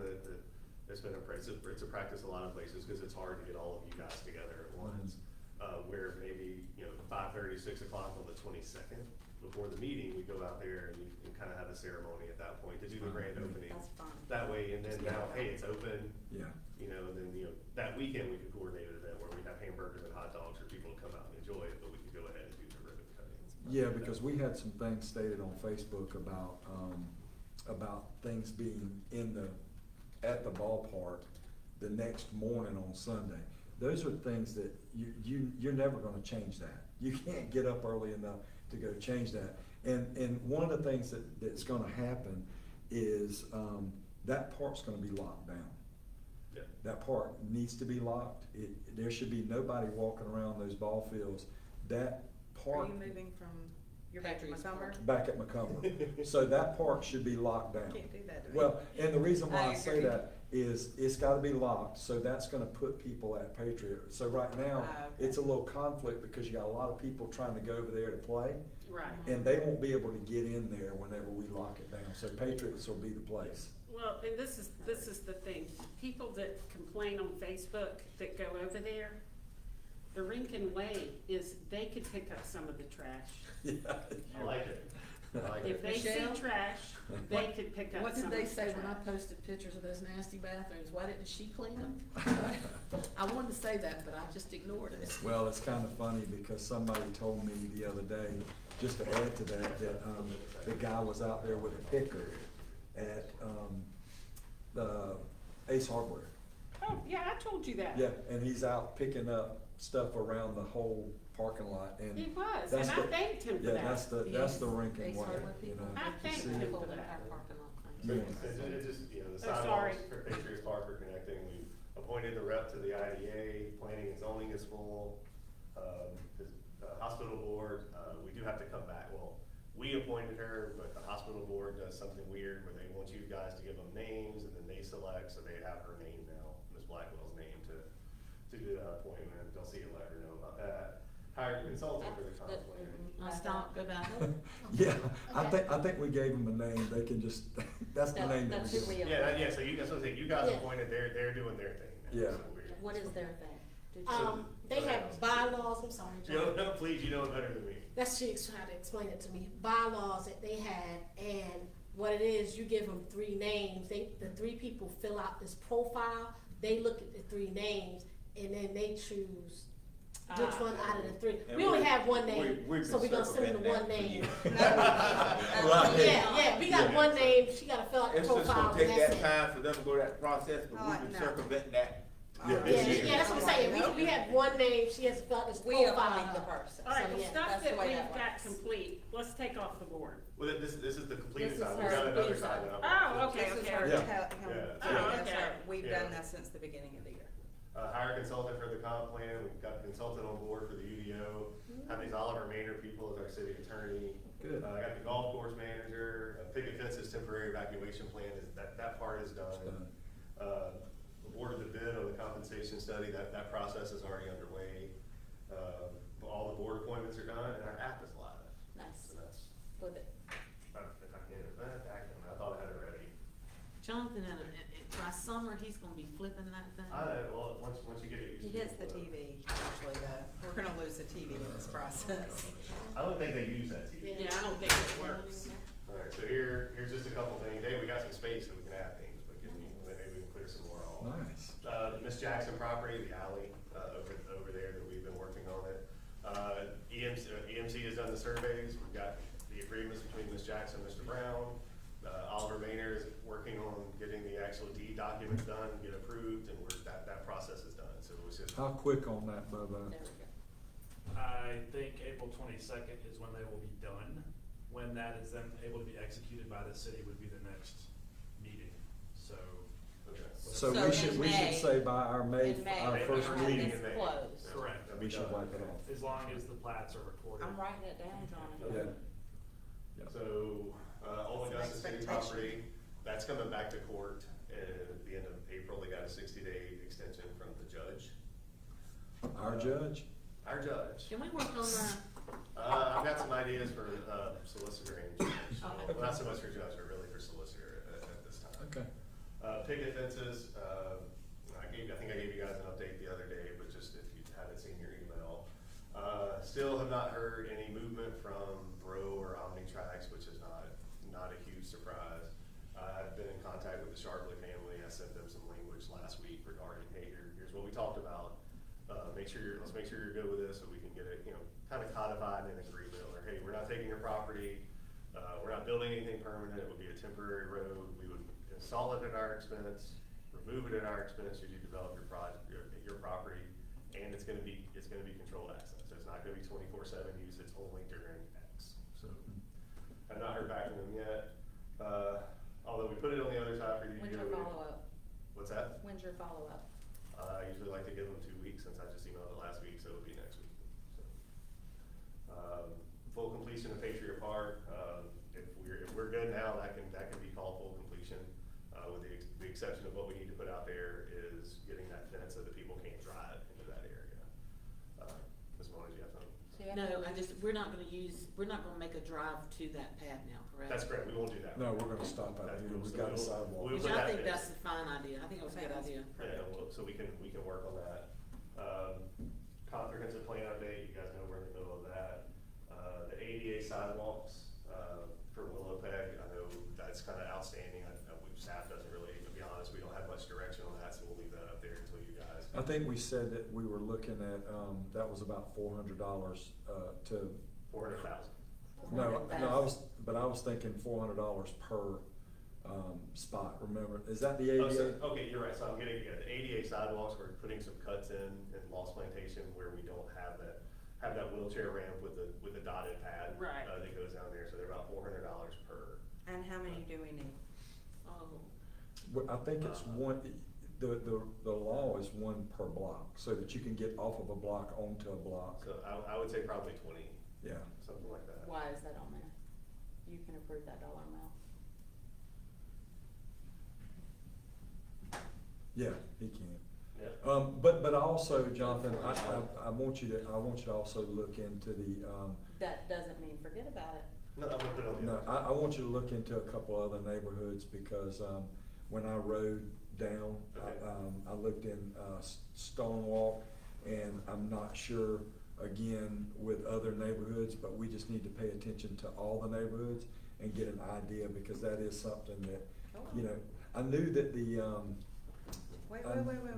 that's been it's a practice a lot of places, because it's hard to get all of you guys together at once. Where maybe, 5:30, 6 o'clock on the 22nd, before the meeting, we go out there and you kind of have a ceremony at that point to do the grand opening. That's fine. That way, and then now, hey, it's open, Yeah. and then, that weekend, we could coordinate an event where we have hamburgers and hot dogs for people to come out and enjoy it, but we could go ahead and do the ribbon cutting. Yeah, because we had some things stated on Facebook about things being at the ballpark the next morning on Sunday. Those are things that you're never gonna change that. You can't get up early enough to go change that. And one of the things that's gonna happen is, that park's gonna be locked down. Yeah. That park needs to be locked. There should be nobody walking around those ball fields. That Are park. you moving from, you're back to Patriots Montgomery? Park. Back at Macomber. So that park should be locked down. Can't do that to me. Well, and the reason why I I say agree. that is it's gotta be locked, so that's gonna put people at Patriot. So right now, Okay. it's a little conflict because you got a lot of people trying to go over there to play, Right. and they won't be able to get in there whenever we lock it down. So Patriots will be the place. Well, and this is the thing, people that complain on Facebook that go over there, the Rincon Way is, they could pick up some of the trash. Yeah. I like it. I like If it. they see Michelle? trash, they could pick up What some did of they the say when I trash. posted pictures of those nasty bathrooms? Why didn't she clean them? I wanted to say that, but I just ignored it. Well, it's kind of funny because somebody told me the other day, just to add to that, the guy was out there with a picker at, the Ace Hardware. Oh, yeah, I told you that. Yeah, and he's out picking up stuff around the whole parking lot, and He was, and that's I the- thanked him for yeah, that. that's the Rincon Ace way, Hardware you people. know. I to thanked see him it. for People in that. our parking lot So thing. it just, the Oh, sorry. sidewalks for Patriots Park are connecting. We appointed the rep to the IDA, planning and zoning is full. The hospital board, we do have to come back. Well, we appointed her, but the hospital board does something weird where they want you guys to give them names and then they select, so they have her name now, Ms. Blackwell's name to do that appointment. They'll see and let her know about that. Hire a consultant for the comp plan. I stop, go back. Yeah, I think we gave them a name, they can just, that's the name that That's we who give we them. are. Yeah, so that's what I'm saying. You guys Yeah. appointed, they're doing their thing now. Yeah. So we're- What is their thing? Did you- They have bylaws, I'm sorry, John. No, please, you know it better than me. That's, she tried to explain it to me, bylaws that they have, and what it is, you give them 3 names, the 3 people fill out this profile, they look at the 3 names, and then they choose which one out of the 3. And We only we- have one name, we've so we're been gonna send them the one circumventing name. that Right. Yeah, we got Yeah. one name, she gotta fill out the It's just profile, gonna and take that's that it. time for them to go that process, but Oh, we've been no. circumventing that. Yeah. Yeah, that's what I'm saying, we have one name, she has to fill out this We profile. appoint the person. All right, So, well, yeah, stuff that's the that way we've that got works. complete, let's take off the board. Well, this is the completed This is side. her We've got another completed side. side. that Oh, okay, This is okay. her, Yeah. Yeah. Oh, okay. we've Yeah. done that since the beginning of the year. Hire a consultant for the comp plan. We've got a consultant on board for the UDO. Have these Oliver Maynard people as our city attorney. Good. I got the golf course manager. Picket fences temporary evacuation plan is, that part is done. It's done. Awarded the bid on the compensation study. That process is already underway. All the board appointments are done and our app is live. Nice. So that's, With it. if I can get it back, I thought I had it ready. Jonathan, by summer, he's gonna be flipping that thing. Well, once you get it used to He hits it, the TV, usually, we're gonna lose the TV in this process. I don't think they use that TV. Yeah, I don't think it works. Alright, so here's just a couple things. Hey, we got some space so we can add things, but maybe we can clear some more off. Nice. The Miss Jackson property, the alley, the surveys, we've got the agreements between Ms. Jackson and Mr. Brown. Oliver Maynard is working on getting the actual deed documents done, get approved, and that process is done, so it's just. How quick on that, Bubba? There we go. I think April 22nd is when they will be done. When that is then able to be executed by the city would be the next meeting, so. Okay. So So we should, in we should May- say by our May, in May, our May, first our meeting. in May. Close. Correct. That'll We be should done. wipe it off. As long as the plats are recorded. I'm writing it down, Jonathan. Yeah. Yeah. So, Old That's an Augusta City expectation. property, that's coming back to court, and at the end of April, they got a 60-day extension from the judge. Our judge? Our judge. Can we work on that? I've got some ideas for, solicitor and judge. Okay. Well, not so much for judge, but really for solicitor at this time. Okay. Picket fences, I think I gave you guys an update the other day, but just if you haven't seen your email. Still have not heard any movement from Bro or Omnitrax, which is not a huge surprise. I've been in contact with the Sharpley family. I sent them some language last week regarding, hey, here's what we talked about. Let's make sure you're good with this, so we can get it, kind of codified in an agreement, or hey, we're not taking your property, we're not building anything permanent, it would be a temporary road, we would install it at our expense, remove it at our expense should you develop your property, and it's gonna be controlled access, so it's not gonna be 24/7 use, it's only during X. So, I've not heard back from them yet, although we put it on the other side for you to When's go. your follow-up? What's that? When's your follow-up? I usually like to give them 2 weeks, since I just emailed it last week, so it'll be next week. So, full completion of Patriot Park, if we're good now, that can be called full completion, with the exception of what we need to put out there is getting that fence so that people can't drive into that area. Ms. Mona, do you have something? No, we're not gonna make a drive to that pad now, correct? That's correct, we won't do that. No, we're gonna stop out That's here. cool. We've So got a we'll- sidewalk. we'll Which put I that think in. that's a fine idea, I think it was a good idea. Yeah, so we can work on that. Comprehensive plan update, you guys know we're in the middle of that. The ADA sidewalks, for Willow Peg, I know that's kind of outstanding. Staff doesn't really, to be honest, we don't have much direction on that, so we'll leave that up there until you guys. I think we said that we were looking at, that was about $400, to, 400,000. no, I was thinking $400 per, spot, remember? Is that the Oh, so- ADA? okay, you're right, so I'm getting, the ADA sidewalks, we're putting some cuts in Lost Plantation where we don't have that wheelchair ramp with the dotted pad. Right. That goes down there, so they're about $400 per. And how many do we need? Oh, Well, I think it's one, the law is one per block, so that you can get off of a block onto a block. So I would say probably 20, Yeah. something like that. Why is that on there? You can approve that dollar amount. Yeah, he can. Yeah. But also, Jonathan, I want you to also look into the, That doesn't mean forget about it. No, I'm gonna put it on the no, other. I want you to look into a couple other neighborhoods, because, when I rode down, I looked in, Stonewall, and I'm not sure, again, with other neighborhoods, but we just need to pay attention to all the neighborhoods and get an idea, because that is something that, you know, I knew that the, Wait.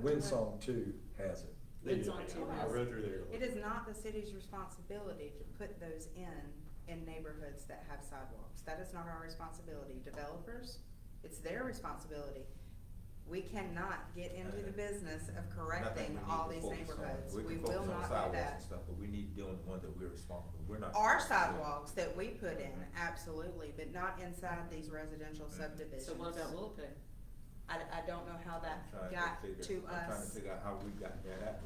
Windsong too has it. They It's do, on yeah. two I houses. rode through there. It is not the city's responsibility to put those in neighborhoods that have sidewalks. That is not our responsibility. Developers, it's their responsibility. We cannot get into the business of correcting all these neighborhoods. We will not do that. But we need to deal with the ones that we're responsible, we're not. Our sidewalks that we put in, absolutely, but not inside these residential subdivisions. so what about Willow Pig? I don't know how that I'm got trying to I'm trying to us. figure out how we got that.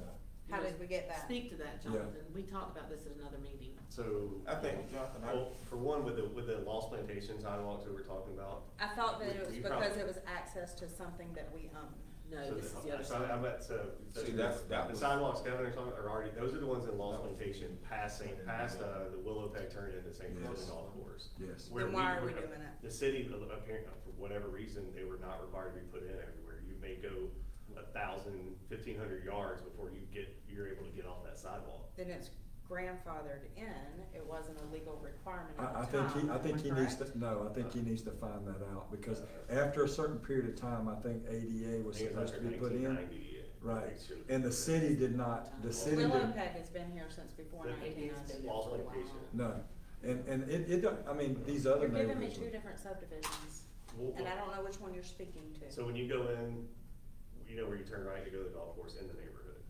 How did we get that? Speak to that, Jonathan, we talked about this at another meeting. So. I think, Jonathan, Well, for one, with the Lost Plantation sidewalks that we're talking about. I thought that it was You because probably- it was access to something that we own. No, So this is the other so side. I'm at, so. See, that The was- sidewalks Kevin are talking are already, those are the ones in Lost Plantation, past the Willow Peg turned into St. Croix Yes. Golf Course. Yes. Where Then why are we where doing it? The city, apparently, for whatever reason, they were not required to be put in everywhere. You may go 1,000, 1,500 yards before you're able to get off that sidewalk. Then it's grandfathered in, it wasn't a legal requirement at I the think time. I think he needs correct? to, no, I think he needs to find that out, because after a certain period of time, I think ADA was I think it's supposed to after be put in. 1990. Right, It should- and the city did not, the city Willow did, Peg has been here since before The- 1990. Lost Plantation. no. And it don't, I mean, these other You're giving me neighborhoods. two different subdivisions. And I don't know which one you're speaking to. So when you go in, you know where you turn right to go to the golf course in the neighborhood.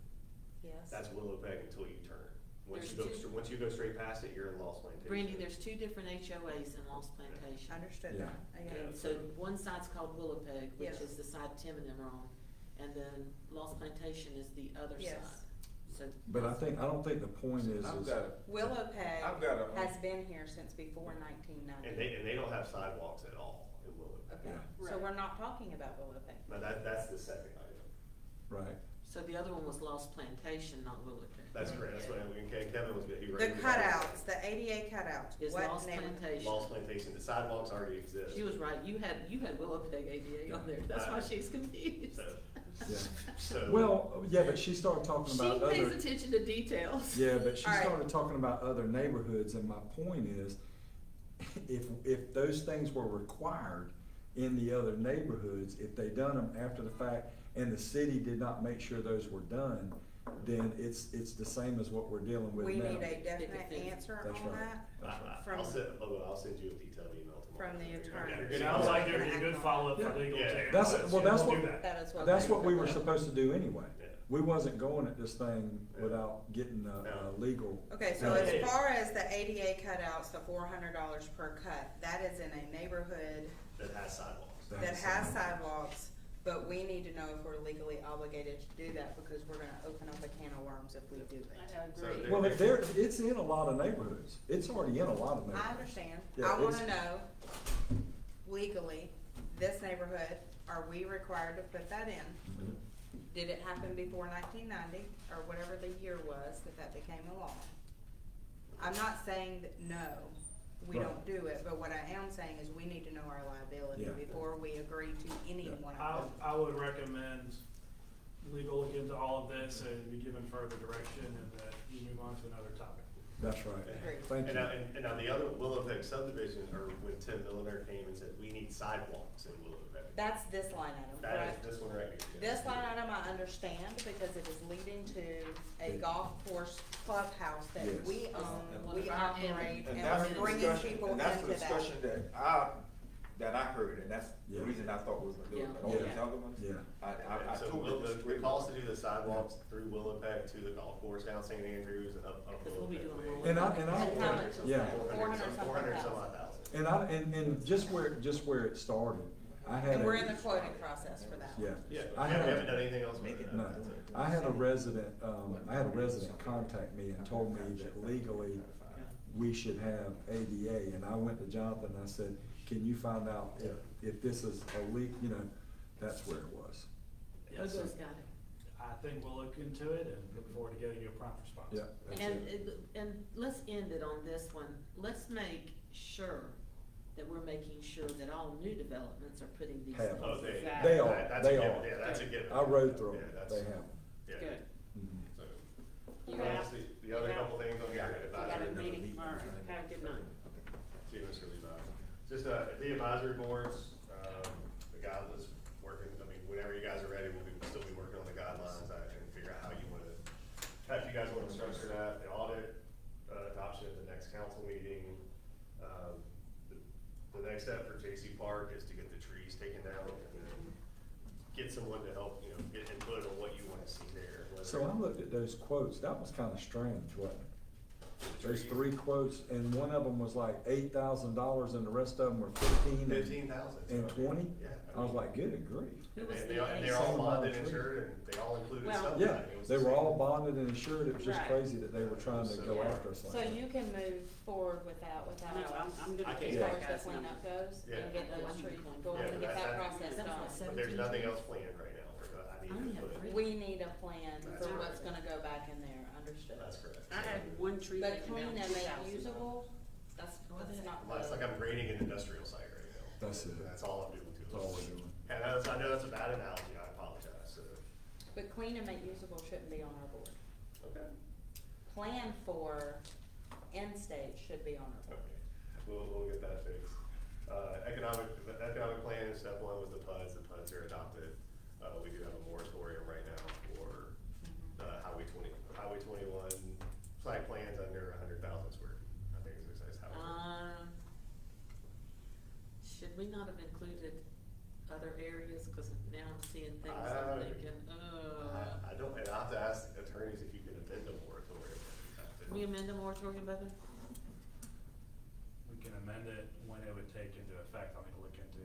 Yes. That's Willow Peg until you turn. There's Once you go straight past it, you're in Lost Plantation. Brandy, there's two different HOAs in Lost Plantation. Understood Yeah. that. Yeah. And so one side's called Willow Peg, which Yes. is the side Tim and them are on, and then Lost Plantation is the other Yes. side. So. But I don't think the point is. I've is- got a, Willow Peg I've got a, has been here since before 1990. And they don't have sidewalks at all in Willow Peg. Okay, Yeah. so we're not talking about Willow Peg. But that's the second item. Right. So the other one was Lost Plantation, not Willow Peg. That's correct, that's what, Kevin was, he The wrote. cutouts, the ADA cutouts, Is what Lost neighborhood? Plantation. Lost Plantation, the sidewalks already exist. She was right, you had Willow Peg ADA on there, that's why she's confused. So, Yeah. so. Well, yeah, but she started talking She about pays other. attention to details. Yeah, but she All right. started talking about other neighborhoods, and my point is, if those things were required in the other neighborhoods, if they done them after the fact, and the city did not make sure those were done, then it's the same as what we're dealing with We now. need a definite Fix. answer That's on right. that. That's right. I'll send you a detailed email tomorrow. From the attorney. You're getting Sounds all like that. there'd be a good follow-up for Yeah. legal Yeah. too. That's- well, that's We'll what- do that. That is what. That's what we were Yeah. supposed to do anyway. Yeah. We wasn't going at this thing without getting a No. legal. Okay, so Okay. as far as the ADA cutouts, the $400 per cut, that is in a neighborhood That has sidewalks. that has sidewalks, but we need to know if we're legally obligated to do that, because we're gonna open up a can of worms if we do it. I So agree. Well, it's in a lot of neighborhoods. It's already in a lot of neighborhoods. I understand. Yeah, I wanna it's- know legally, this neighborhood, are we required to put that in? Mhm. Did it happen before 1990, or whatever the year was that became a law? I'm not saying that, no, we Right. don't do it, but what I am saying is we need to know our liability Yeah. before we agree to any one I, of them. I would recommend legal look into all of this and be given further direction and that you move on to another topic. That's right. Agreed. Thank And you. now, and now the other Willow Peg subdivision, or when Tim Milliner came and said, we need sidewalks in Willow Peg. That's this line item, That correct? is this one right here. This line item I understand because it is leading to a golf course clubhouse that Yes. we own, And we operate, and and that's we're the bringing discussion, people and into that's the that. discussion that I heard, and that's the Yeah. reason I thought we was gonna do it, Yeah. but all these Yeah. other ones, Yeah. I So totally the disagree. cost to do the sidewalks through Willow Peg to the golf course down St. Andrews and up Because Willow we'll be Peg doing Way. Willow And I- Peg. And how much is Yeah. that? 400 something 400 some thousand. odd thousand. And just where it started, I had. And a- we're in the quoting process for that. Yeah. Yeah, I we had haven't a, done anything else with it. no, I had a resident contact me and told me that legally we should have ADA, and I went to Jonathan and I said, can you find out if this is that's where it was. Yes, Ogo's got it. I think we'll look into it and look forward to getting you a prompt response. Yeah, that's it. And let's end it on this one. Let's make sure that we're making sure that all new developments are putting these Have. things. Oh, They are, that's a they given. are. Yeah, that's a given. I rode through Yeah, them, that's- they have. Yeah. Good. Mhm. So, You honestly, the other couple things on your You got a advisory. meeting, all right, have a good night. See you, Mr. Levi. Just, the advisory boards, the guy was working, I mean, whenever you guys are ready, we'll still be working on the guidelines, and figure out how you if you guys wanna structure that, the audit, adoption at the next council meeting. The next step for J.C. Park is to get the trees taken down, and then get someone to help, get input on what you wanna see there. whether- So I looked at those quotes, that was kinda strange, wasn't it? Those Trees. 3 quotes, and one of them was like $8,000 and the rest of them were 15 15,000. and 20? Yeah. I was like, good grief. Who was And the they're all Same bonded, amount of insured, and they all included Well- stuff. Yeah, they were all bonded and insured, it was just Right. crazy that they were trying to go Yeah. after us like So that. you can move forward without No, I'm us, gonna I get can't- as that far as guy's the number. cleanup goes, Yeah. and get Oh, I those need trees to call him. going Yeah, and get that- that that- process That was done. like But there's 17 nothing trees. else planned right now, I I need only to have put. 3. We need a plan That's for correct. what's gonna go back in there, understood. That's correct. I had one tree But taken clean down, and make 2,000. usable, that's that? not Well, it's like the, I'm grading an industrial site right now. That's it. That's all I'm doing to it. That's all we're doing. And I know that's a bad analogy, I apologize, so, but clean and make usable shouldn't be on our board. okay. Plan for end stage should be on our board. Okay, we'll get that fixed. The economic plan, step one was the PUDs are adopted. We do have a moratorium right now for, Highway 21 site plans under 100,000 square feet, I think is how. have included other areas, cause now I'm seeing things, I'm thinking, I don't, and I'll have to ask attorneys if you can amend a moratorium. Can we amend the moratorium, Bubba? We can amend it when it would take into effect, I'll need to look into.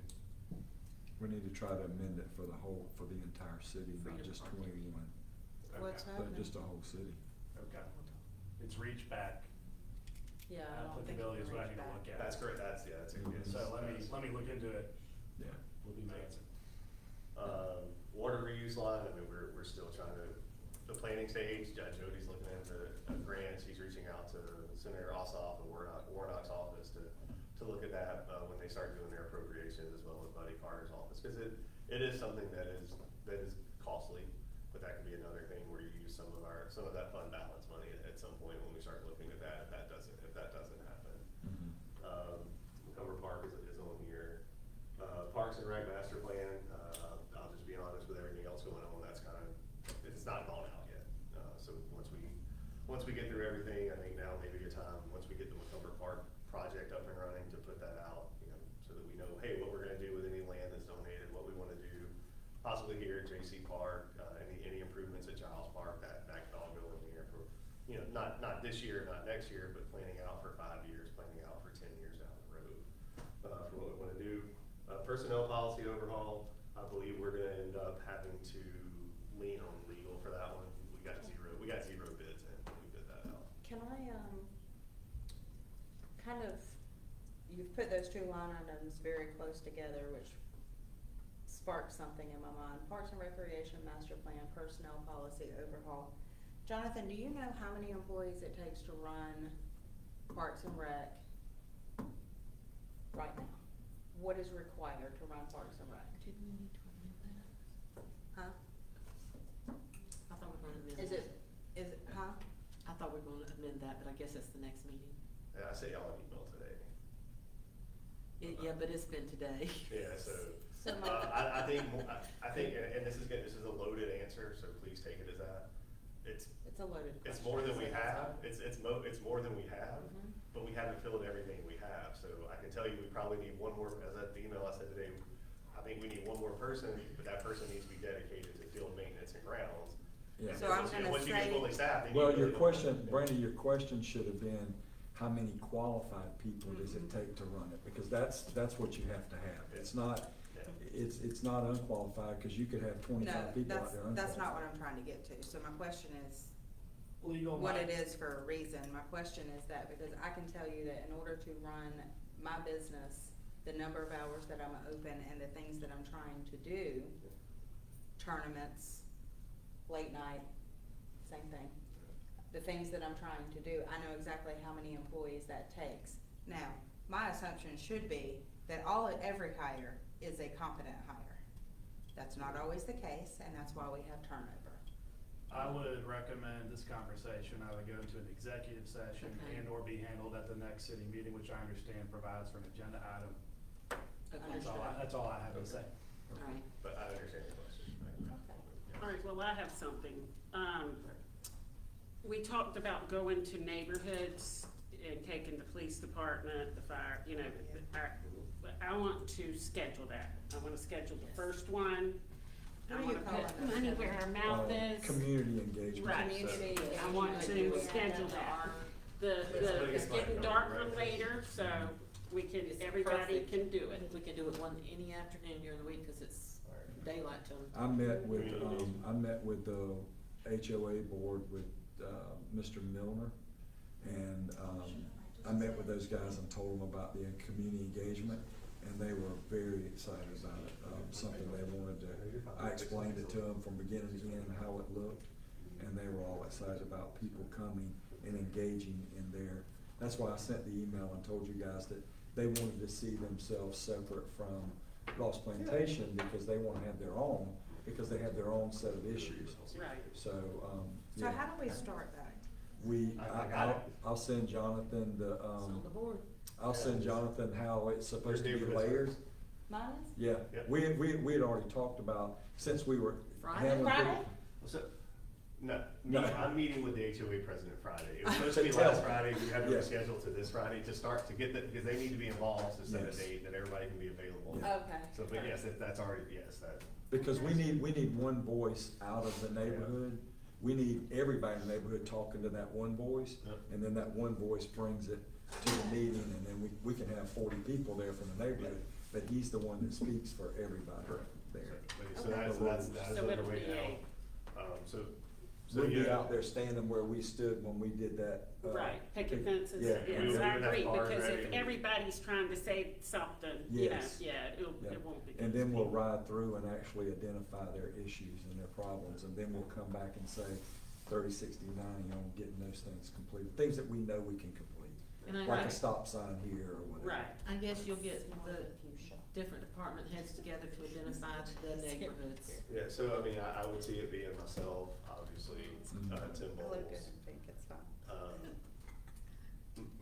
We need to try to amend it for the entire city, not Freedom just Parking. 21, What's Okay. but happening? just the whole city. Okay. It's reach back Yeah, I don't think applicability we is what I can need to reach look back. at. That's correct, that's a good. So let me look into it, Yeah. will be my answer. Water reuse line, I mean, we're still trying to, the planning stage, Judge Jody's looking into grants, he's reaching out to Senator Ossoff and Warnock's office to look at that, when they start doing their appropriations, as well as Buddy Carter's office, cause it is something that is costly, but that could be another thing where you use some of that fund balance money at some point when we start looking at that, if that doesn't happen. Cover Park is on here. Parks and Rec Master Plan, I'll just be honest with everything else going on, that's kind of, it's not gone out yet. So once we get through everything, I think now may be a time, once we get the Cover Park project up and running, to put that out, so that we know, hey, what we're gonna do with any land that's donated, what we wanna do, possibly here at J.C. Park, any improvements at Giles Park, that could all go in here for, not this year, not next year, but planning out for 5 years, planning out for 10 years down the road, for what we wanna do. Personnel policy overhaul, I believe we're gonna end up having to lean on legal for that one. We got zero bids in when we bid that out. Can I, you've put those two line items very close together, which sparked something in my mind. Parks and Recreation Master Plan, Personnel Policy Overhaul. Jonathan, do you know how many employees it takes to run Parks and Rec right now? What is required to run Parks and Rec? Didn't we need to amend that? Huh? I thought we were gonna amend Is that. it, huh? I thought we were gonna amend that, but I guess that's the next meeting. And I sent y'all an email today. Yeah, but it's been today. Yeah, so, So I think, and this is a loaded answer, so please take it as that. It's a loaded question. It's more than we so have, that's it's more than we have, Mhm. but we haven't filled everything we have, so I can tell you, we probably need one more, as the email I said today, I think we need one more person, but that person needs to be dedicated to field maintenance and grounds. Yeah. So I'm Once you- gonna Once you get say- fully staffed, then you Well, really your don't- question, Brandy, your question should have been, how many qualified people does it take to run it? Because that's what you have to have. It's not, Yeah. it's not unqualified, cause you could have 25 people out there unqualified. That's not what I'm trying to get to. So my question is, Legal. what it is for a reason. My question is that because I can tell you that in order to run my business, the number of hours that I'm open and the things that I'm trying to do, tournaments, late night, same thing. The things that I'm trying to do, I know exactly how many employees that takes. Now, my assumption should be that every hire is a competent hire. That's not always the case, and that's why we have turnover. I would recommend this conversation, I would go into an executive session Okay. and or be handled at the next city meeting, which I understand provides for an agenda item. Okay. That's all I have to say. Alright. But I understand your question. Okay. All right, well, I have something. We talked about going to neighborhoods and taking the police department, the fire, I want to schedule that. I wanna schedule the first one. What I do you wanna call put it? money where our mouth is. Community engagement. Right. Community. I want to schedule that. It's getting darker later, so we can, It's everybody perfect. can do it. We can do it any afternoon during the week, cause it's daylight till. I met with the HOA board with, Mr. Milner, and, I met with those guys and told them about the community engagement, and they were very excited about it, something they wanted to, I explained it to them from beginning to end, how it looked, and they were all excited about people coming and engaging in there. That's why I sent the email and told you guys that they wanted to see themselves separate from Lost Plantation, because they wanna have their own, because they have their own set of issues. Right. So So, how yeah, do we start that? I'll send Jonathan It's on the board. I'll send Jonathan how it's supposed to be layered. Mine is? Yeah, Yep. we had already talked about, since we were Friday? handling. Friday? So, No, No. I'm meeting with the HOA president Friday. It was supposed to be Tell last them. Friday, we had to Yeah. reschedule to this Friday to start, to get that, because they need to be involved to set a Yes. date that everybody can be available. Yeah. Okay. So, but yes, that's already, yes, that, Because we need one voice out of the neighborhood. We need everybody in the neighborhood talking to that one voice, Yep. and then that one voice brings it to the meeting, and then we can have 40 people there from the neighborhood, but he's the one that speaks for everybody there. so that's So it'll underway be now. So We'll be yeah. out there standing where we stood when we did that. Right, picket fences, Yeah. yes, We I would have agree, cars because ready if and- everybody's trying to say something, you know, Yes. yeah, Yeah. it won't be. And then we'll ride through and actually identify their issues and their problems, and then we'll come back and say 30, 60, 90 on getting those things completed, things that we know we can complete, And I, like a stop sign here or whatever. Right, I guess you'll get the different department heads together to identify the neighborhoods. Yeah, so I mean, I would see it being myself, obviously, Tim I look Bowles, good and think it's fine.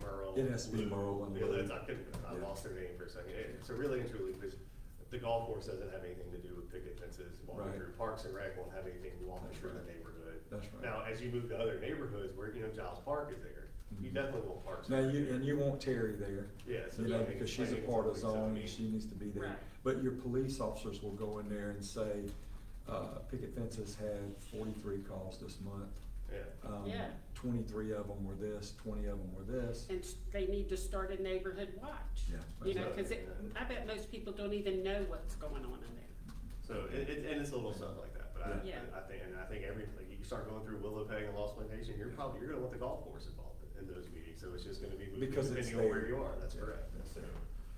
Merle. It has to be Lou. Merle and Yeah, Lou. I couldn't, I Yeah. lost their name for a second. So really and truly, because the golf course doesn't have anything to do with picket fences, walking Right. through. Parks and Rec won't have anything to walking That's through the right. neighborhood. That's right. Now, as you move to other neighborhoods where, Giles Park is there, you Mhm. definitely want Parks Now, and Rec. and you want Terry there, Yeah, so you know, planning- because she's a planning part of is something, so I zone, mean, and she needs to be there. Right. But your police officers will go in there and say, picket fences had 43 calls this month. Yeah. Yeah. 23 of them were this, 20 of them were this. and they need to start a neighborhood watch. Yeah. You know, That's cause right, yeah. I bet most people don't even know what's going on in there. So and it's a little stuff like that, but Yeah. I think like you start going through Willow Peg and Lost Plantation, you're gonna want the golf course involved in those meetings, so it's just gonna be moving Because it's depending on where there. you are, that's Yeah. correct. So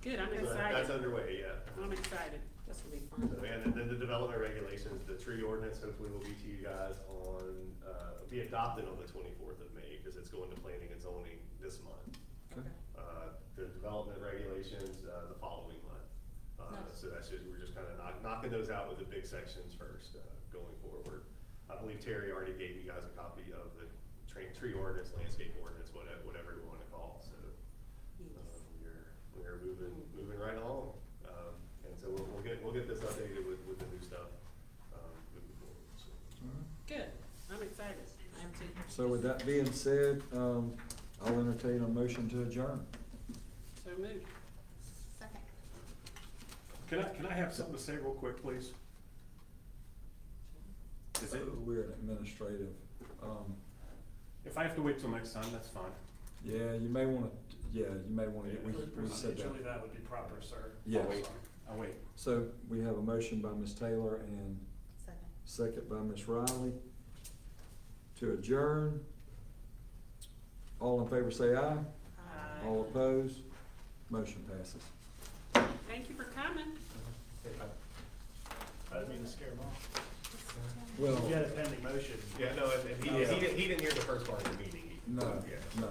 Good, I'm that's excited, underway, yeah. I'm excited. This will be So, fun. and then the development regulations, the tree ordinance hopefully will be to you guys on, be adopted on the 24th of May, because it's going to planning and zoning this month. Okay. The development regulations, the following month. Nice. So that's just, we're just kind of knocking those out with the big sections first, going forward. I believe Terry already gave you guys a copy of the tree ordinance, landscape ordinance, whatever you want to call, so. We're moving right along. And so we'll get this updated with the new stuff, moving forward, so. Good, I'm excited. I am too. So with that being said, I'll entertain a motion to adjourn. So moved. Second. Can I have something to say real quick, please? Is it, We're an administrative, if I have to wait till next time, that's fine. yeah, you may wanna get, we said Procedurally, that. that would be proper, sir. Yes. I'll wait. I'll wait. So we have a motion by Ms. Taylor and Second. second by Ms. Riley to adjourn. All in favor say aye. Aye. All opposed? Motion passes. Thank you for coming. I didn't mean to scare them off. Well, You had a pending motion. Yeah, no, and he didn't hear the first part of the meeting. no, Yeah. no.